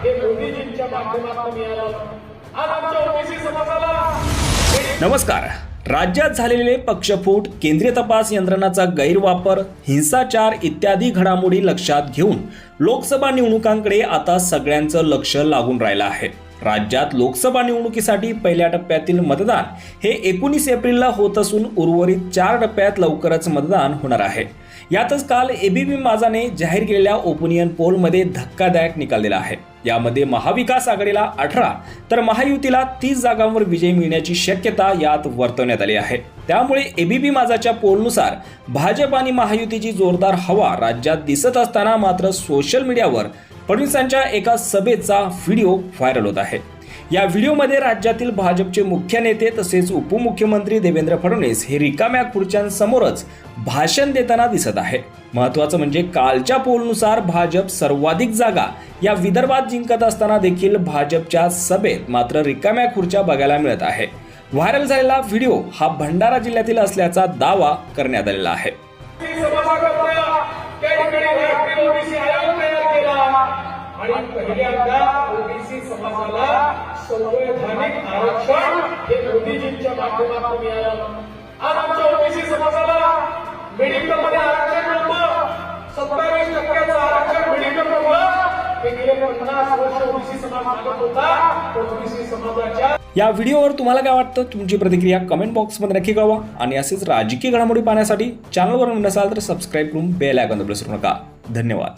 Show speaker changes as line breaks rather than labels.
हे मोदीजींच्या माध्यमातून मिळालं. आज आमच्या ओबीसी समाजाला
नमस्कार. राज्यात झालेले पक्षफूट, केंद्रीय तपास यंत्रणाचा गैरवापर, हिंसाचार इत्यादी घडामोडी लक्षात घेऊन लोकसभा निवडणुकांकडे आता सगळ्यांचं लक्ष लागून राहिलं आहे. राज्यात लोकसभा निवडणुकीसाठी पहिल्या टप्प्यातील मतदान हे 19 एप्रिलला होत असून उर्वरित 4 टप्प्यात लवकरच मतदान होणार आहे. यातच काल एबीपी माझाने जाहीर केलेल्या ओपिनियन पोलमध्ये धक्कादायक निकाल दिला आहे. यामध्ये महाविकास आघाडीला 18 तर महायुतीला 30 जागांवर विजय मिळण्याची शक्यता यात वर्तवण्यात आली आहे. त्यामुळे एबीपी माझाच्या पोलनुसार भाजप आणि महायुतीची जोरदार हवा राज्यात दिसत असताना मात्र सोशल मीडियावर फडणवीसांच्या एका सभेचा व्हिडिओ व्हायरल होत आहे. या व्हिडिओमध्ये राज्यातील भाजपचे मुख्य नेते तसेच उपमुख्यमंत्री देवेंद्र फडणवीस हे रिकाम्या खुर्च्यांसमोरच भाषण देताना दिसत आहे. महत्त्वाचं म्हणजे कालच्या पोलनुसार भाजप सर्वाधिक जागा या विदर्भात जिंकत असताना देखील भाजपच्या सभेत मात्र रिकाम्या खुर्च्या बघायला मिळत आहे. व्हायरल झालेला व्हिडिओ हा भंडारा जिल्ह्यातील असल्याचा दावा करण्यात आलेला आहे.
आणि पहिल्यांदा ओबीसी समाजाला संवैधानिक आरक्षण हे मोदीजींच्या माध्यमातून मिळालं. आज आमच्या ओबीसी समाजाला मेडिकलमध्ये आरक्षण नव्हतं, 27% आरक्षण मेडिकलमधलं हे गेले 50 वर्ष ओबीसी समाज मागत होता. ओबीसी समाजाच्या
या व्हिडिओवर तुम्हाला काय वाटतं? तुमची प्रतिक्रिया कमेंट बॉक्समध्ये नक्की कळवा आणि असेच राजकीय घडामोडी पाहण्यासाठी चॅनलवर नसाल तर सबस्क्राईब करून बेल आयकॉन दाबायला विसरू नका. धन्यवाद.